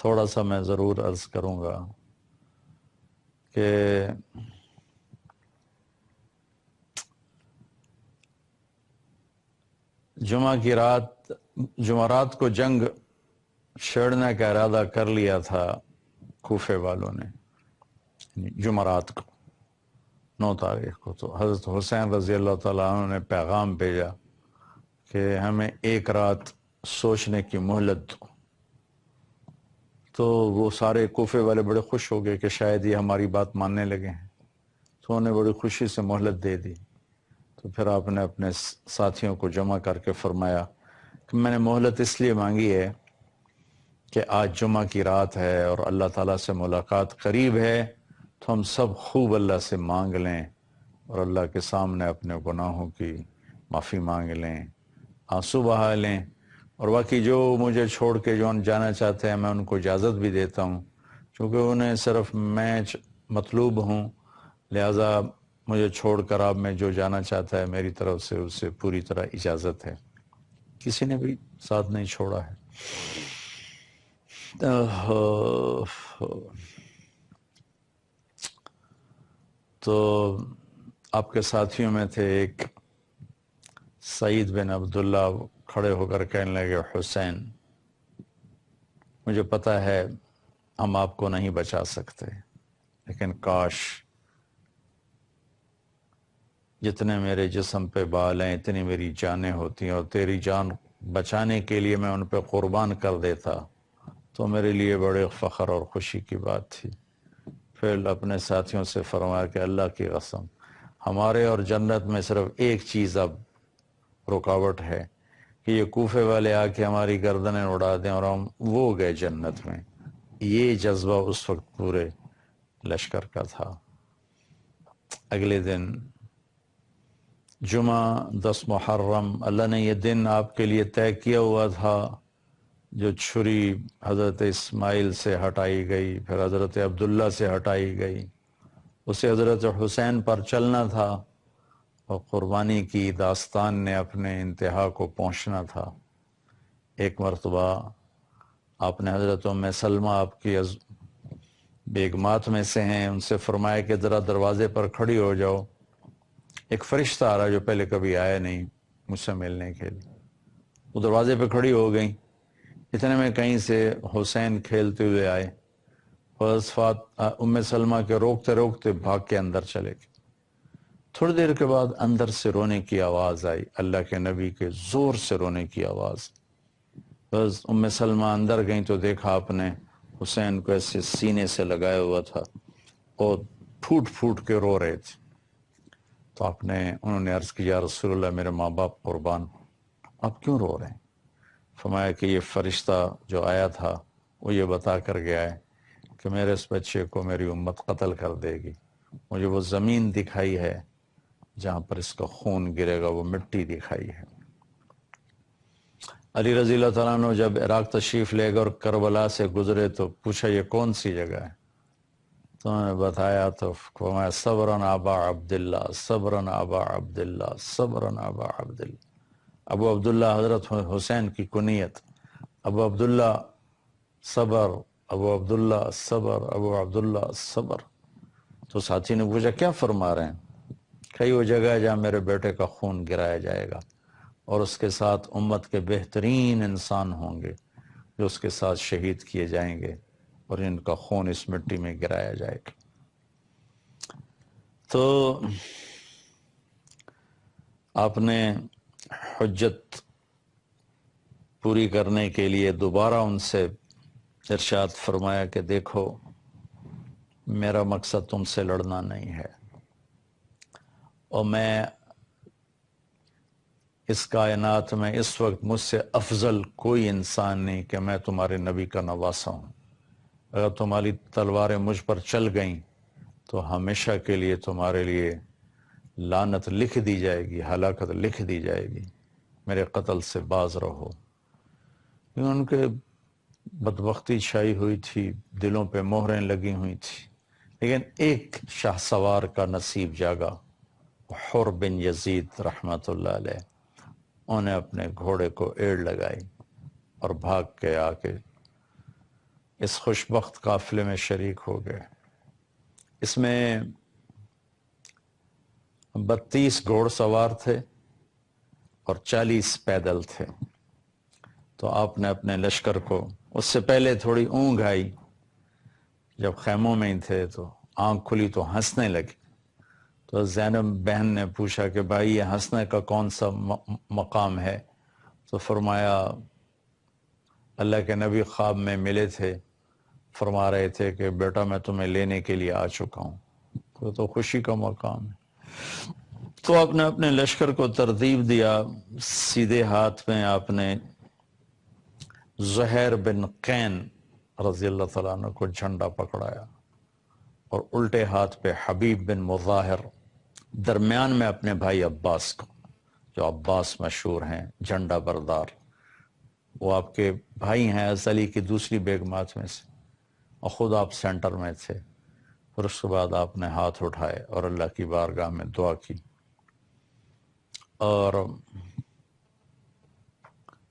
تھوڑا سا میں ضرور عرض کروں گا کہ جمعہ کی رات جمعرات کو جنگ چھیڑنے کا ارادہ کر لیا تھا کوفے والوں نے، جمعرات کو 9 تاریخ کو۔ تو حضرت حسین رضی اللہ تعالیٰ عنہ نے پیغام بھیجا کہ ہمیں ایک رات سوچنے کی مہلت دو۔ تو وہ سارے کوفے والے بڑے خوش ہو گئے کہ شاید یہ ہماری بات ماننے لگے ہیں، تو انہوں نے بڑی خوشی سے مہلت دے دی۔ تو پھر آپ نے اپنے ساتھیوں کو جمع کر کے فرمایا کہ میں نے مہلت اس لیے مانگی ہے کہ آج جمعہ کی رات ہے اور اللہ تعالیٰ سے ملاقات قریب ہے، تو ہم سب خوب اللہ سے مانگ لیں اور اللہ کے سامنے اپنے گناہوں کی معافی مانگ لیں، آنسو بہا لیں، اور باقی جو مجھے چھوڑ کے جو جانا چاہتے ہیں میں ان کو اجازت بھی دیتا ہوں، چونکہ انہیں صرف میں مطلوب ہوں، لہٰذا مجھے چھوڑ کر آپ میں جو جانا چاہتا ہے میری طرف سے اسے پوری طرح اجازت ہے۔ کسی نے بھی ساتھ نہیں چھوڑا ہے۔ تو آپ کے ساتھیوں میں تھے ایک سعید بن عبداللہ، کھڑے ہو کر کہنے لگے حسین مجھے پتہ ہے ہم آپ کو نہیں بچا سکتے، لیکن کاش جتنے میرے جسم پہ بال ہیں اتنی میری جانیں ہوتی ہیں، اور تیری جان بچانے کے لیے میں ان پہ قربان کر دیتا تو میرے لیے بڑے فخر اور خوشی کی بات تھی۔ پھر اپنے ساتھیوں سے فرمایا کہ اللہ کی قسم ہمارے اور جنت میں صرف ایک چیز اب رکاوٹ ہے کہ یہ کوفے والے آ کے ہماری گردنیں اڑا دیں اور ہم وہ گئے جنت میں۔ یہ جذبہ اس وقت پورے لشکر کا تھا۔ اگلے دن جمعہ 10 محرم، اللہ نے یہ دن آپ کے لیے طے کیا ہوا تھا۔ جو چھری حضرت اسماعیل سے ہٹائی گئی، پھر حضرت عبداللہ سے ہٹائی گئی، اسے حضرت حسین پر چلنا تھا، اور قربانی کی داستان نے اپنے انتہا کو پہنچنا تھا۔ ایک مرتبہ آپ نے حضرت ام سلمہ آپ کی بیگمات میں سے ہیں، ان سے فرمایا کہ ذرا دروازے پر کھڑی ہو جاؤ، ایک فرشتہ آ رہا جو پہلے کبھی آیا نہیں مجھ سے ملنے کے لیے۔ وہ دروازے پہ کھڑی ہو گئیں، اتنے میں کہیں سے حسین کھیلتے ہوئے آئے، ام سلمہ کے روکتے روکتے بھاگ کے اندر چلے گئے۔ تھوڑی دیر کے بعد اندر سے رونے کی آواز آئی، اللہ کے نبی کے زور سے رونے کی آواز۔ بس ام سلمہ اندر گئیں تو دیکھا آپ نے حسین کو ایسے سینے سے لگایا ہوا تھا اور پھوٹ پھوٹ کے رو رہے تھے۔ تو انہوں نے عرض کی یا رسول اللہ میرے ماں باپ قربان، آپ کیوں رو رہے ہیں؟ فرمایا کہ یہ فرشتہ جو آیا تھا وہ یہ بتا کر گیا ہے کہ میرے اس بچے کو میری امت قتل کر دے گی، مجھے وہ زمین دکھائی ہے جہاں پر اس کا خون گرے گا، وہ مٹی دکھائی ہے۔ علی رضی اللہ تعالیٰ عنہ جب عراق تشریف لے گئے اور کربلا سے گزرے تو پوچھا یہ کون سی جگہ ہے؟ تو انہوں نے بتایا تو فرمایا صبرن ابا عبداللہ، صبرن ابا عبداللہ، صبرن ابا عبداللہ۔ ابو عبداللہ حضرت حسین کی کنیت، ابو عبداللہ صبر، ابو عبداللہ صبر، ابو عبداللہ صبر۔ تو ساتھی نے پوچھا کیا فرما رہے ہیں؟ کئی وہ جگہ ہے جہاں میرے بیٹے کا خون گرایا جائے گا، اور اس کے ساتھ امت کے بہترین انسان ہوں گے جو اس کے ساتھ شہید کیے جائیں گے، اور ان کا خون اس مٹی میں گرایا جائے گا۔ تو آپ نے حجت پوری کرنے کے لیے دوبارہ ان سے ارشاد فرمایا کہ دیکھو میرا مقصد تم سے لڑنا نہیں ہے، اور میں اس کائنات میں اس وقت مجھ سے افضل کوئی انسان نہیں کہ میں تمہارے نبی کا نواسا ہوں۔ اگر تمہاری تلواریں مجھ پر چل گئیں تو ہمیشہ کے لیے تمہارے لیے لعنت لکھ دی جائے گی، ہلاکت لکھ دی جائے گی، میرے قتل سے باز رہو۔ ان کے بدبختی چھائی ہوئی تھی، دلوں پہ مہریں لگی ہوئی تھی، لیکن ایک شاہ سوار کا نصیب جاگا، حر بن یزید رحمت اللہ علیہ۔ انہیں اپنے گھوڑے کو ایڑ لگائی اور بھاگ کے آ کے اس خوشبخت قافلے میں شریک ہو گئے۔ اس میں 32 گھوڑ سوار تھے اور 40 پیدل تھے۔ تو آپ نے اپنے لشکر کو، اس سے پہلے تھوڑی اونگ آئی، جب خیموں میں ہی تھے تو آنکھ کھلی تو ہنسنے لگے۔ تو زینب بہن نے پوچھا کہ بھائی یہ ہنسنے کا کون سا مقام ہے؟ تو فرمایا اللہ کے نبی خواب میں ملے تھے، فرما رہے تھے کہ بیٹا میں تمہیں لینے کے لیے آ چکا ہوں۔ تو خوشی کا مقام ہے۔ تو آپ نے اپنے لشکر کو ترتیب دیا، سیدھے ہاتھ میں آپ نے زہیر بن قین رضی اللہ تعالیٰ عنہ کو جھنڈا پکڑایا، اور الٹے ہاتھ پہ حبیب بن مظاہر، درمیان میں اپنے بھائی عباس کو، جو عباس مشہور ہیں جھنڈا بردار، وہ آپ کے بھائی ہیں علی کی دوسری بیگمات میں سے، اور خود آپ سینٹر میں تھے۔ پھر اس کے بعد آپ نے ہاتھ اٹھائے اور اللہ کی بارگاہ میں دعا کی، اور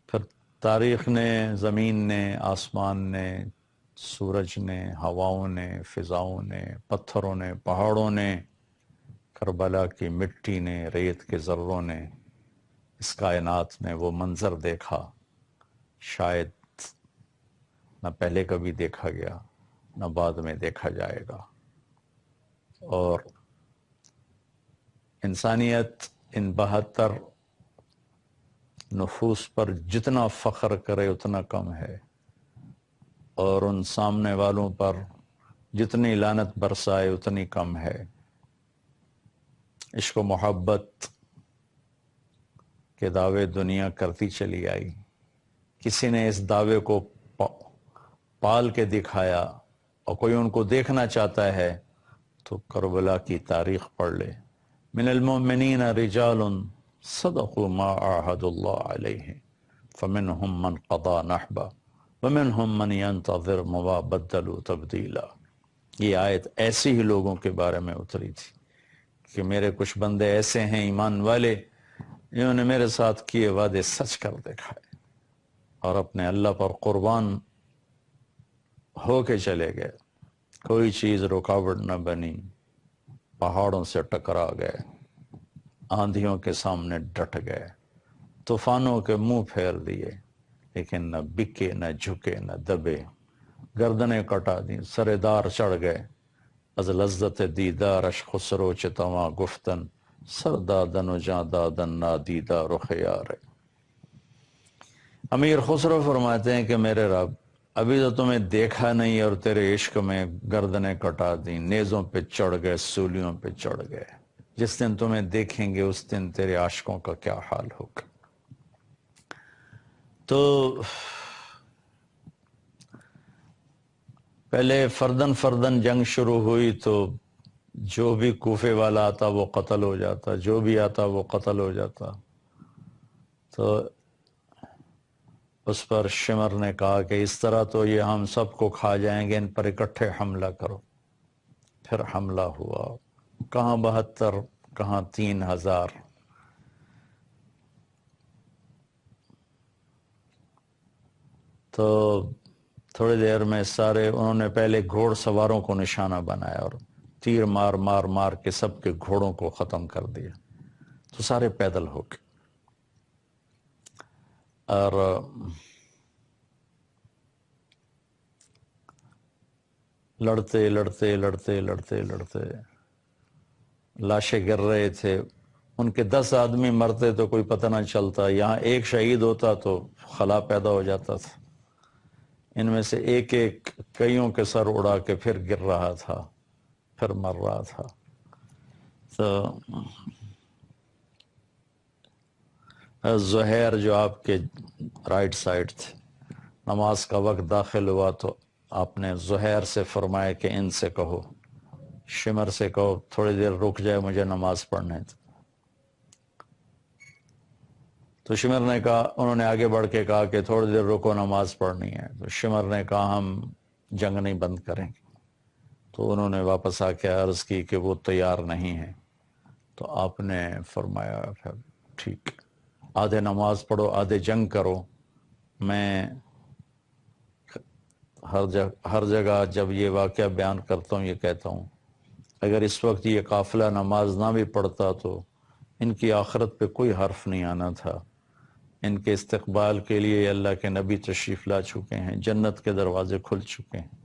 پھر تاریخ نے، زمین نے، آسمان نے، سورج نے، ہواؤں نے، فضاؤں نے، پتھروں نے، پہاڑوں نے، کربلا کی مٹی نے، ریت کے ذروں نے، اس کائنات میں وہ منظر دیکھا شاید نہ پہلے کبھی دیکھا گیا نہ بعد میں دیکھا جائے گا۔ اور انسانیت ان 72 نفوس پر جتنا فخر کرے اتنا کم ہے، اور ان سامنے والوں پر جتنی لعنت برسائے اتنی کم ہے۔ عشق و محبت کے دعوے دنیا کرتی چلی آئی، کسی نے اس دعوے کو پال کے دکھایا، اور کوئی ان کو دیکھنا چاہتا ہے تو کربلا کی تاریخ پڑھ لے۔ من المؤمنین رجال صدقوا ما عاهدوا الله علیہ فمنهم من قضى نحبه ومنهم من ينتظر وما بدلوا تبدیلا۔ یہ آیت ایسے ہی لوگوں کے بارے میں اتری تھی کہ میرے کچھ بندے ایسے ہیں ایمان والے جنہوں نے میرے ساتھ کیے وعدے سچ کر دکھائے، اور اپنے اللہ پر قربان ہو کے چلے گئے، کوئی چیز رکاوٹ نہ بنی، پہاڑوں سے ٹکرا گئے، آندھیوں کے سامنے ڈٹ گئے، طوفانوں کے منہ پھیر دیے، لیکن نہ بکے نہ جھکے نہ دبے، گردنیں کٹا دیں، سر دار چڑھ گئے، از لذت دیدارش خسرو چتواں گفتن، سر دادن و جاں دادن نادیدہ رخ یار۔ امیر خسرو فرماتے ہیں کہ میرے رب ابھی تو تمہیں دیکھا نہیں اور تیرے عشق میں گردنیں کٹا دیں، نیزوں پہ چڑھ گئے، سولیوں پہ چڑھ گئے، جس دن تمہیں دیکھیں گے اس دن تیرے عاشقوں کا کیا حال ہوگا۔ تو پہلے فردن فردن جنگ شروع ہوئی تو جو بھی کوفے والا آتا وہ قتل ہو جاتا، جو بھی آتا وہ قتل ہو جاتا۔ تو اس پر شمر نے کہا کہ اس طرح تو یہ ہم سب کو کھا جائیں گے، ان پر اکٹھے حملہ کرو۔ پھر حملہ ہوا، کہاں 72 کہاں 3000۔ تو تھوڑی دیر میں سارے انہوں نے پہلے گھوڑ سواروں کو نشانہ بنایا اور تیر مار مار مار کے سب کے گھوڑوں کو ختم کر دیا، تو سارے پیدل ہو گئے، اور لڑتے لڑتے لڑتے لڑتے لڑتے لاشیں گر رہے تھے۔ ان کے 10 آدمی مرتے تو کوئی پتہ نہ چلتا، یہاں ایک شہید ہوتا تو خلا پیدا ہو جاتا تھا۔ ان میں سے ایک ایک کئیوں کے سر اڑا کے پھر گر رہا تھا، پھر مر رہا تھا۔ تو زہیر جو آپ کے رائٹ سائڈ تھے، نماز کا وقت داخل ہوا تو آپ نے زہیر سے فرمایا کہ ان سے کہو، شمر سے کہو تھوڑی دیر رک جائے، مجھے نماز پڑھنے تھے۔ تو شمر نے کہا، انہوں نے آگے بڑھ کے کہا کہ تھوڑی دیر رکو، نماز پڑھنی ہے۔ تو شمر نے کہا ہم جنگ نہیں بند کریں گے۔ تو انہوں نے واپس آ کے عرض کی کہ وہ تیار نہیں ہیں۔ تو آپ نے فرمایا پھر ٹھیک، آدھے نماز پڑھو آدھے جنگ کرو، میں ہر جگہ جب یہ واقعہ بیان کرتا ہوں یہ کہتا ہوں اگر اس وقت یہ قافلہ نماز نہ بھی پڑھتا تو ان کی آخرت پہ کوئی حرف نہیں آنا تھا. ان کے استقبال کے لیے اللہ کے نبی تشریف لا چکے ہیں، جنت کے دروازے کھل چکے ہیں.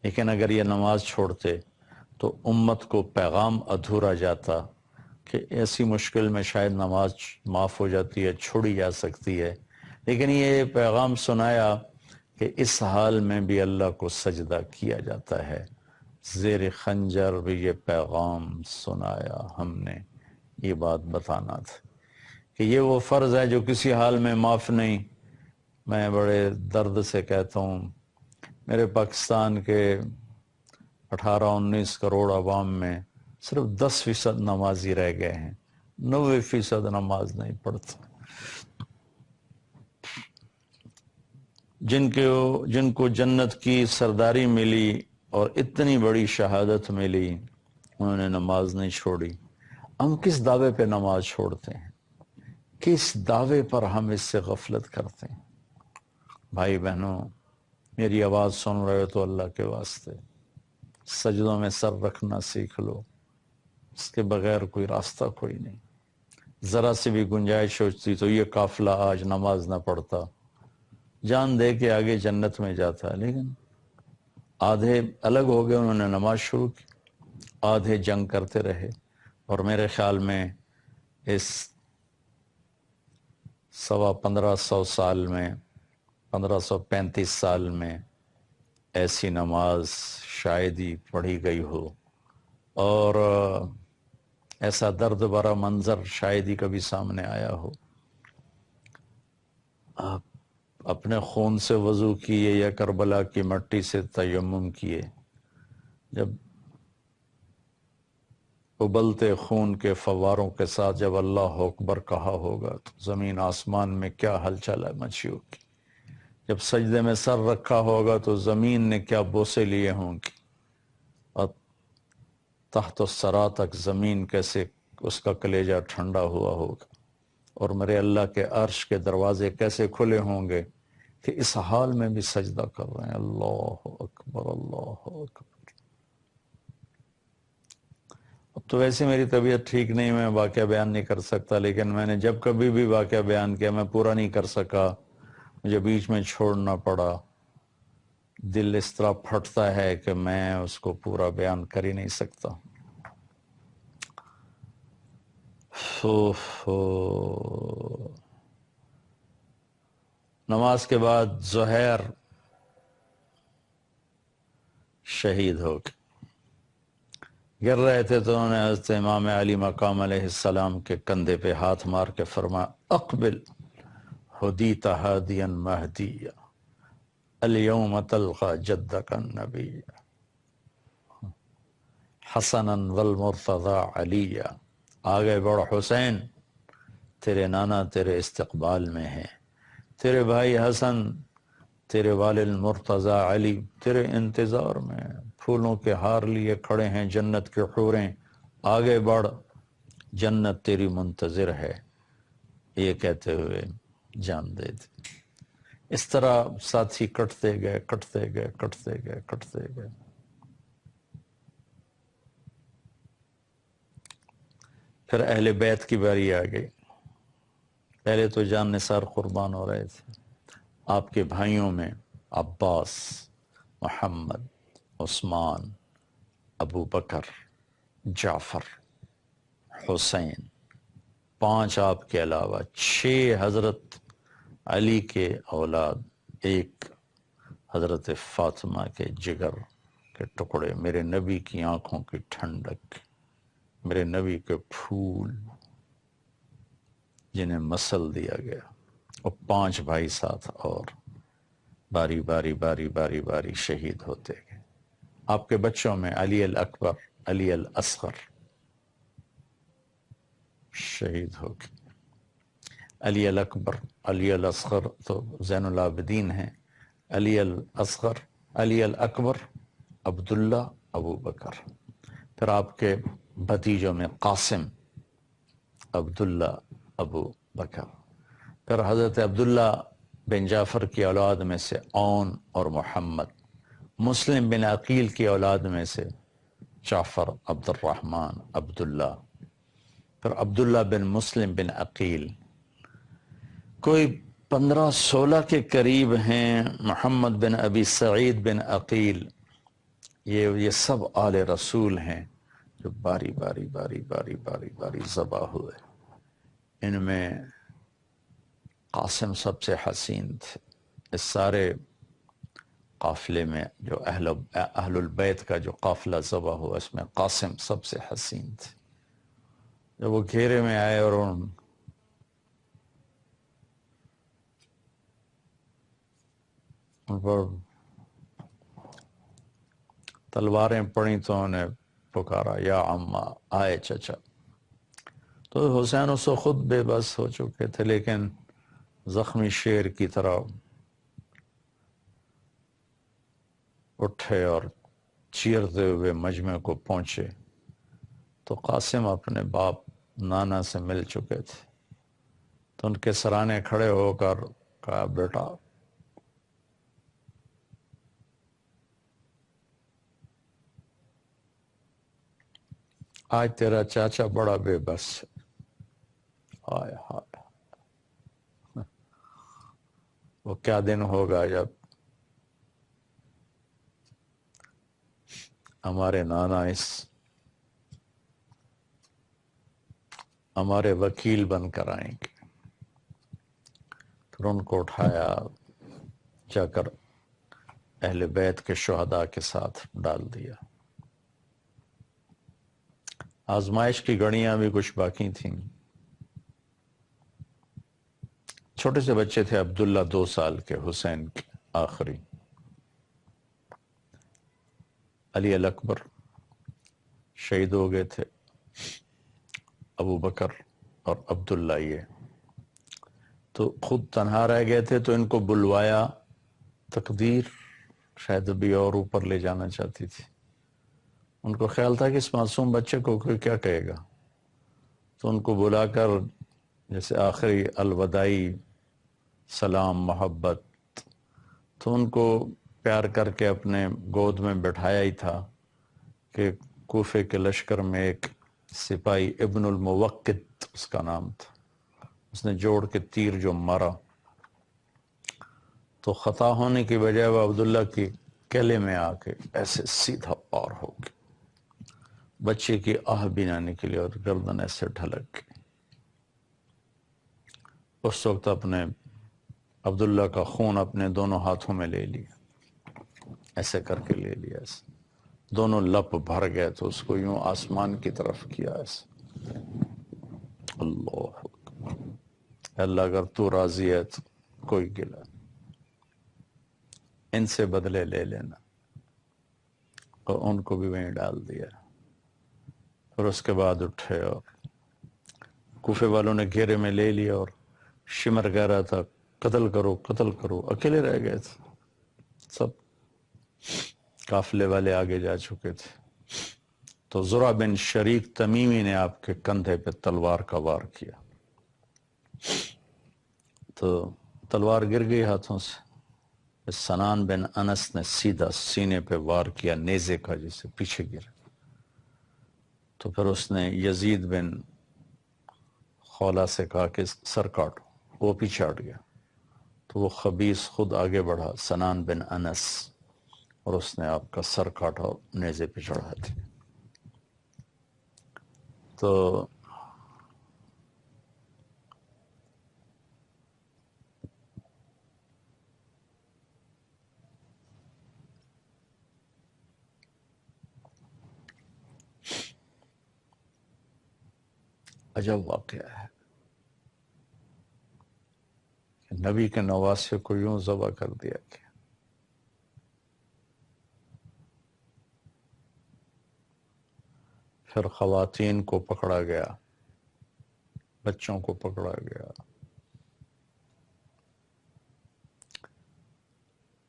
لیکن اگر یہ نماز چھوڑتے تو امت کو پیغام ادھورا جاتا کہ ایسی مشکل میں شاید نماز معاف ہو جاتی ہے، چھوڑی جا سکتی ہے. لیکن یہ پیغام سنایا کہ اس حال میں بھی اللہ کو سجدہ کیا جاتا ہے. زیر خنجر بھی یہ پیغام سنایا ہم نے. یہ بات بتانا تھا کہ یہ وہ فرض ہے جو کسی حال میں معاف نہیں. میں بڑے درد سے کہتا ہوں میرے پاکستان کے 18-19 کروڑ عوام میں صرف 10% نمازی رہ گئے ہیں، 90% نماز نہیں پڑھتے. جن کو جنت کی سرداری ملی اور اتنی بڑی شہادت ملی انہوں نے نماز نہیں چھوڑی. ہم کس دعوے پہ نماز چھوڑتے ہیں؟ کس دعوے پر ہم اس سے غفلت کرتے ہیں؟ بھائی بہنوں، میری آواز سن رہے ہو تو اللہ کے واسطے سجدوں میں سر رکھنا سیکھ لو. اس کے بغیر کوئی راستہ کوئی نہیں. ذرا سے بھی گنجائش ہوتی تو یہ قافلہ آج نماز نہ پڑھتا، جان دے کے آگے جنت میں جاتا. لیکن آدھے الگ ہو گئے، انہوں نے نماز شروع کی، آدھے جنگ کرتے رہے. اور میرے خیال میں اس 1500 سال میں 1535 سال میں ایسی نماز شاید ہی پڑھی گئی ہو، اور ایسا درد بھرا منظر شاید ہی کبھی سامنے آیا ہو. آپ اپنے خون سے وضو کیے یا کربلا کی مٹی سے تیمم کیے، جب ابلتے خون کے فواروں کے ساتھ جب اللہ اکبر کہا ہوگا تو زمین آسمان میں کیا ہلچل مچی ہوگی. جب سجدے میں سر رکھا ہوگا تو زمین نے کیا بوسے لیے ہوں گی، اور تحت الثری تک زمین کیسے اس کا کلیجہ ٹھنڈا ہوا ہوگا، اور میرے اللہ کے عرش کے دروازے کیسے کھلے ہوں گے کہ اس حال میں بھی سجدہ کر رہے ہیں. اللہ اکبر، اللہ اکبر. اب تو ویسے میری طبیعت ٹھیک نہیں، میں واقعہ بیان نہیں کر سکتا، لیکن میں نے جب کبھی بھی واقعہ بیان کیا میں پورا نہیں کر سکا، مجھے بیچ میں چھوڑنا پڑا. دل اس طرح پھٹتا ہے کہ میں اس کو پورا بیان کر ہی نہیں سکتا. نماز کے بعد زہیر شہید ہو گئے. گر رہے تھے تو انہوں نے حضرت امام علی مقام علیہ السلام کے کندھے پہ ہاتھ مار کے فرمایا اقبل ہدیت ہادیا مہدیا الیوم تلقى جدک النبی حسنا والمرتضی علیا. آگے بڑھ حسین، تیرے نانا تیرے استقبال میں ہے، تیرے بھائی حسن، تیرے والد مرتضی علی تیرے انتظار میں، پھولوں کے ہار لیے کھڑے ہیں جنت کے حوریں، آگے بڑھ جنت تیری منتظر ہے. یہ کہتے ہوئے جان دے دی. اس طرح ساتھی کٹتے گئے کٹتے گئے کٹتے گئے کٹتے گئے. پھر اہل بیت کی باری آ گئی. پہلے تو جان نثار قربان ہو رہے تھے. آپ کے بھائیوں میں عباس، محمد، عثمان، ابو بکر، جعفر، حسین، 5 آپ کے علاوہ 6 حضرت علی کے اولاد، 1 حضرت فاطمہ کے جگر کے ٹکڑے، میرے نبی کی آنکھوں کی ٹھنڈک، میرے نبی کے پھول جنہیں مسل دیا گیا، اور 5 بھائی ساتھ اور باری باری باری باری باری شہید ہوتے گئے. آپ کے بچوں میں علی الاکبر، علی الاصغر شہید ہو گئے. علی الاکبر، علی الاصغر تو زین العابدین ہیں، علی الاصغر، علی الاکبر عبداللہ، ابو بکر. پھر آپ کے بھتیجوں میں قاسم، عبداللہ، ابو بکر. پھر حضرت عبداللہ بن جعفر کی اولاد میں سے اون اور محمد. مسلم بن عقیل کی اولاد میں سے جعفر، عبد الرحمن، عبداللہ، پھر عبداللہ بن مسلم بن عقیل، کوئی 15-16 کے قریب ہیں، محمد بن ابی سعید بن عقیل، یہ سب آل رسول ہیں جو باری باری باری باری باری باری ذبح ہوئے۔ ان میں قاسم سب سے حسین تھے۔ اس سارے قافلے میں جو اہل البیت کا جو قافلہ ذبح ہوا، اس میں قاسم سب سے حسین تھے۔ جب وہ گھیرے میں آئے اور ان پر تلواریں پڑیں تو انہیں پکارا یا عمہ، آئے چچا۔ تو حسین اس وقت خود بے بس ہو چکے تھے، لیکن زخمی شیر کی طرح اٹھے اور چیرتے ہوئے مجمع کو پہنچے تو قاسم اپنے باپ نانا سے مل چکے تھے۔ تو ان کے سرانے کھڑے ہو کر کہا، بیٹا آج تیرا چاچا بڑا بے بس ہے۔ ہائے ہائے، وہ کیا دن ہوگا جب ہمارے نانا ہمارے وکیل بن کر آئیں گے۔ پھر ان کو اٹھایا، جا کر اہل بیت کے شہداء کے ساتھ ڈال دیا۔ آزمائش کی گھڑیاں بھی کچھ باقی تھیں۔ چھوٹے سے بچے تھے عبداللہ 2 سال کے، حسین کے آخری۔ علی الاکبر شہید ہو گئے تھے، ابو بکر اور عبداللہ یہ تو خود تنہا رہ گئے تھے، تو ان کو بلوایا، تقدیر شاید ابھی اور اوپر لے جانا چاہتی تھی۔ ان کو خیال تھا کہ اس معصوم بچے کو کوئی کیا کہے گا، تو ان کو بلا کر جیسے آخری الوداعی سلام، محبت، تو ان کو پیار کر کے اپنے گود میں بٹھایا ہی تھا کہ کوفے کے لشکر میں ایک سپاہی ابن الموقت اس کا نام تھا، اس نے جوڑ کے تیر جو مارا تو خطا ہونے کی بجائے وہ عبداللہ کی کیلے میں آ کے ایسے سیدھا پار ہو گیا، بچے کی آہ بھی نہ نکلی اور گردن ایسے ڈھلک گئی۔ اس وقت اپنے عبداللہ کا خون اپنے دونوں ہاتھوں میں لے لیا، ایسے کر کے لے لیا، ایسے دونوں لپ بھر گئے تو اس کو یوں آسمان کی طرف کیا ایسے۔ اللہ اکبر، اللہ اگر تو راضی ہے تو کوئی گلا نہیں، ان سے بدلے لے لینا، اور ان کو بھی وہیں ڈال دیا۔ پھر اس کے بعد اٹھے اور کوفے والوں نے گھیرے میں لے لیا اور شمر کہہ رہا تھا قتل کرو قتل کرو، اکیلے رہ گئے تھے، سب قافلے والے آگے جا چکے تھے۔ تو زرع بن شریک تمیمی نے آپ کے کندھے پہ تلوار کا وار کیا، تو تلوار گر گئی ہاتھوں سے۔ سنان بن انس نے سیدھا سینے پہ وار کیا نیزے کا، جسے پیچھے گر، تو پھر اس نے یزید بن خولا سے کہا کہ سر کاٹو، وہ پیچھے ہٹ گیا، تو وہ خبیث خود آگے بڑھا، سنان بن انس، اور اس نے آپ کا سر کاٹا اور نیزے پہ چڑھا دیا۔ تو عجب واقعہ ہے کہ نبی کے نواسے کو یوں ذبح کر دیا گیا۔ پھر خواتین کو پکڑا گیا، بچوں کو پکڑا گیا۔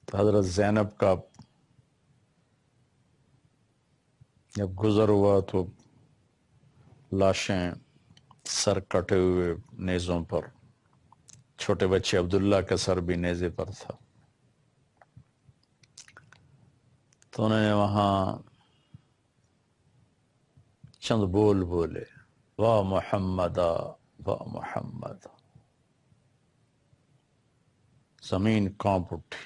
تو حضرت زینب کا جب گزر ہوا تو لاشیں، سر کٹے ہوئے نیزوں پر، چھوٹے بچے عبداللہ کا سر بھی نیزے پر تھا۔ تو انہوں نے وہاں چند بول بولے، واہ محمد واہ محمد، زمین کانپ اٹھی،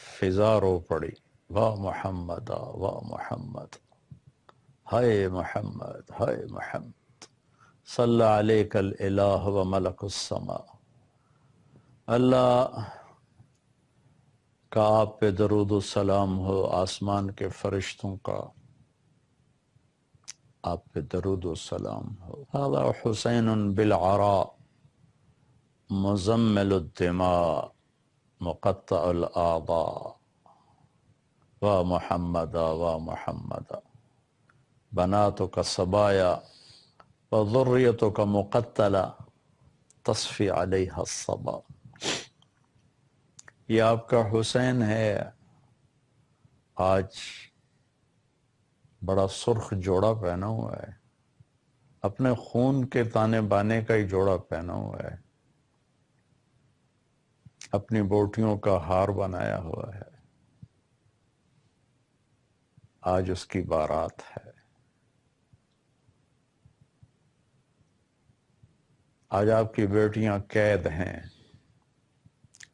فضا رو پڑی، واہ محمد واہ محمد، ہائے محمد ہائے محمد، صلی علیک الالہ و ملک السماء، اللہ کا آپ پہ درود و سلام ہو، آسمان کے فرشتوں کا آپ پہ درود و سلام ہو۔ هذا حسین بالعراء مزمل الدماء مقطع الاعضاء، واہ محمد واہ محمد، بناتک صبایا وذریتک مقتلہ تصفی علیہا الصبا۔ یہ آپ کا حسین ہے، آج بڑا سرخ جوڑا پہنا ہوا ہے، اپنے خون کے تانے بانے کا ہی جوڑا پہنا ہوا ہے، اپنی بوٹیوں کا ہار بنایا ہوا ہے، آج اس کی بارات ہے، آج آپ کی بیٹیاں قید ہیں،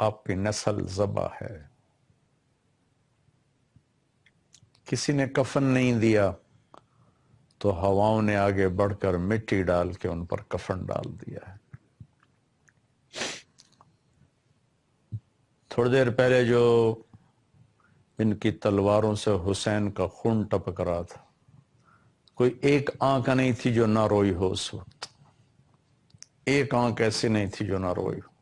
آپ کی نسل ذبح ہے، کسی نے کفن نہیں دیا تو ہواؤں نے آگے بڑھ کر مٹی ڈال کے ان پر کفن ڈال دیا ہے۔ تھوڑی دیر پہلے جو ان کی تلواروں سے حسین کا خون ٹپک رہا تھا، کوئی ایک آنکھ نہیں تھی جو نہ روئی ہو اس وقت، ایک آنکھ ایسی نہیں تھی جو نہ روئی ہو۔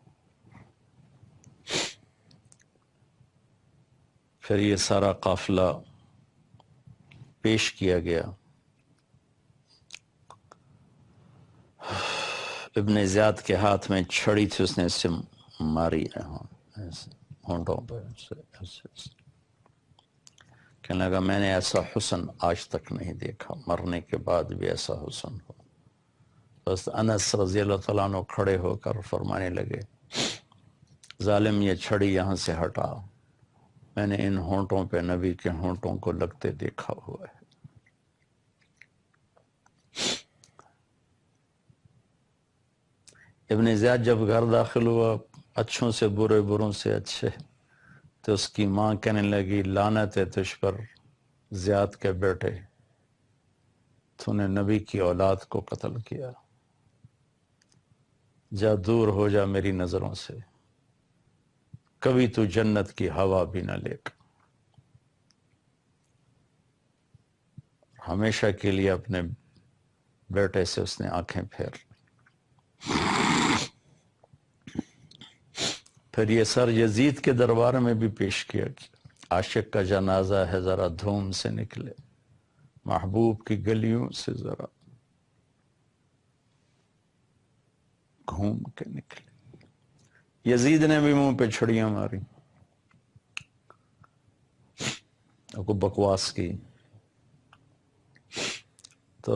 پھر یہ سارا قافلہ پیش کیا گیا، ابن زیاد کے ہاتھ میں چھڑی تھی، اس نے اس سے ماری ایسے ہونٹوں پہ، ایسے کہنے لگا میں نے ایسا حسن آج تک نہیں دیکھا، مرنے کے بعد بھی ایسا حسن ہو۔ بس انس رضی اللہ تعالیٰ عنہ کھڑے ہو کر فرمانے لگے، ظالم یہ چھڑی یہاں سے ہٹا، میں نے ان ہونٹوں پہ نبی کے ہونٹوں کو لگتے دیکھا ہوا ہے۔ ابن زیاد جب گھر داخل ہوا، اچھوں سے برے، بروں سے اچھے، تو اس کی ماں کہنے لگی لعنت ہے تجھ پر زیاد کے بیٹے، تو نے نبی کی اولاد کو قتل کیا، جا دور ہو جا میری نظروں سے، کبھی تو جنت کی ہوا بھی نہ لے کر۔ ہمیشہ کے لیے اپنے بیٹے سے اس نے آنکھیں پھیر لی۔ پھر یہ سر یزید کے دربار میں بھی پیش کیا گیا، عاشق کا جنازہ ہے ذرا دھوم سے نکلے، محبوب کی گلیوں سے ذرا گھوم کے نکلے۔ یزید نے بھی منہ پہ چھڑیاں ماری، کو بکواس کی، تو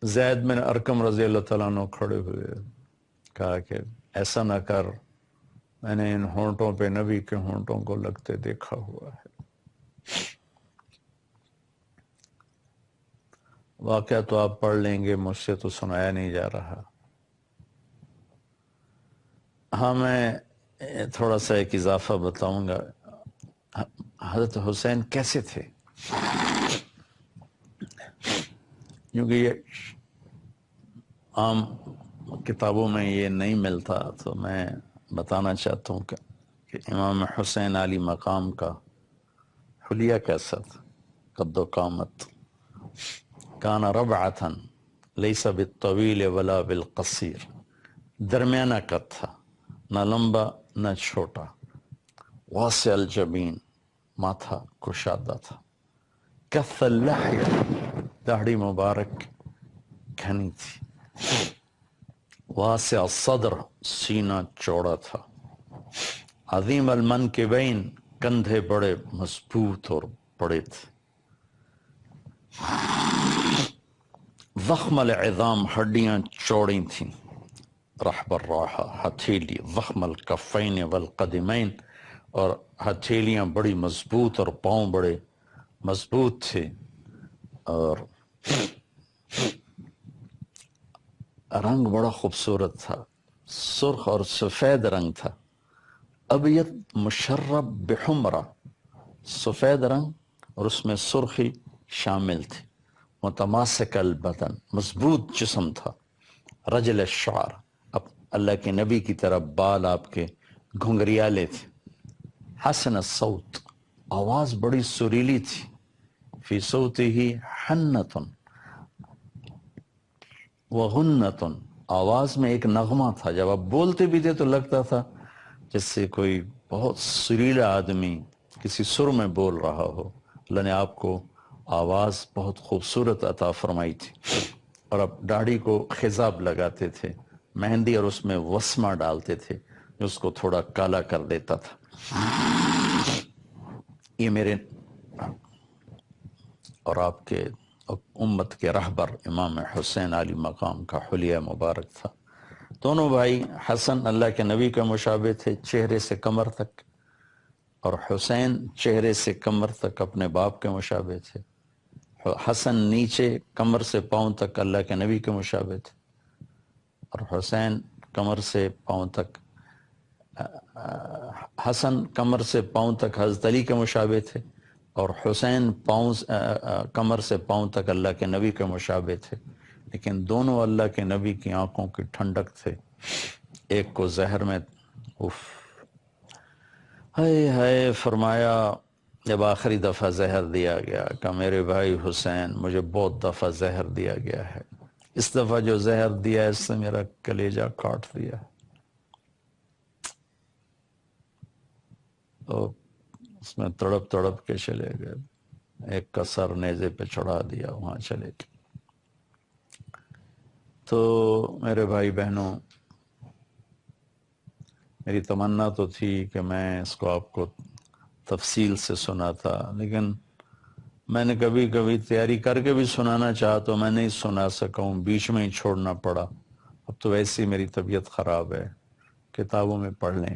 زید بن ارقم رضی اللہ تعالیٰ عنہ کھڑے ہوئے، کہا کہ ایسا نہ کر، میں نے ان ہونٹوں پہ نبی کے ہونٹوں کو لگتے دیکھا ہوا ہے۔ واقعہ تو آپ پڑھ لیں گے، مجھ سے تو سنایا نہیں جا رہا۔ ہاں میں تھوڑا سا ایک اضافہ بتاؤں گا، حضرت حسین کیسے تھے، کیونکہ یہ عام کتابوں میں یہ نہیں ملتا، تو میں بتانا چاہتا ہوں کہ امام حسین علی مقام کا حلیہ کیسا تھا، قد و قامت، کان ربعتاً لیس بالطویل ولا بالقصیر، درمیانہ قد تھا، نہ لمبا نہ چھوٹا، واسع الجبین، ماتھا کشادہ تھا، کث اللحیہ، داڑھی مبارک گھنی تھی، واسع الصدر، سینہ چوڑا تھا، عظیم المنکبین، کندھے بڑے مضبوط اور بڑے تھے، ضخم العظام، ہڈیاں چوڑی تھیں، رحب الراحہ، ہتھیلی، ضخم الکفین والقدمین، اور ہتھیلیاں بڑی مضبوط اور پاؤں بڑے مضبوط تھے، اور رنگ بڑا خوبصورت تھا، سرخ اور سفید رنگ تھا، ابیض مشرب بحمرہ، سفید رنگ اور اس میں سرخی شامل تھی، متماسک البدن، مضبوط جسم تھا، رجل الشعر، اب اللہ کے نبی کی طرف بال آپ کے گھنگریالے تھے، حسن الصوت، آواز بڑی سریلی تھی، فی صوتہ حنۃ وغنۃ، آواز میں ایک نغمہ تھا، جب آپ بولتے بھی تھے تو لگتا تھا جس سے کوئی بہت سریلا آدمی کسی سر میں بول رہا ہو۔ اللہ نے آپ کو آواز بہت خوبصورت عطا فرمائی تھی، اور اب داڑھی کو خضاب لگاتے تھے، مہندی اور اس میں وسمہ ڈالتے تھے جو اس کو تھوڑا کالا کر دیتا تھا۔ یہ میرے اور آپ کے امت کے رہبر امام حسین علی مقام کا حلیہ مبارک تھا۔ دونوں بھائی، حسن اللہ کے نبی کا مشابہ تھے چہرے سے کمر تک، اور حسین چہرے سے کمر تک اپنے باپ کے مشابہ تھے۔ حسن نیچے کمر سے پاؤں تک اللہ کے نبی کے مشابہ تھے، اور حسین کمر سے پاؤں تک حسن کمر سے پاؤں تک حضرت علی کے مشابہ تھے، اور حسین کمر سے پاؤں تک اللہ کے نبی کے مشابہ تھے، لیکن دونوں اللہ کے نبی کی آنکھوں کی ٹھنڈک تھے۔ ایک کو زہر میں ہائے ہائے فرمایا، جب آخری دفعہ زہر دیا گیا کہ میرے بھائی حسین مجھے بہت دفعہ زہر دیا گیا ہے، اس دفعہ جو زہر دیا ہے اس سے میرا کلیجہ کاٹ دیا، تو اس میں تڑپ تڑپ کے چلے گئے، ایک کا سر نیزے پہ چڑھا دیا، وہاں چلے گئے۔ تو میرے بھائی بہنوں، میری تمنا تو تھی کہ میں اس کو آپ کو تفصیل سے سناتا، لیکن میں نے کبھی کبھی تیاری کر کے بھی سنانا چاہا تو میں نہیں سنا سکا ہوں، بیچ میں ہی چھوڑنا پڑا۔ اب تو ویسے ہی میری طبیعت خراب ہے، کتابوں میں پڑھ لیں۔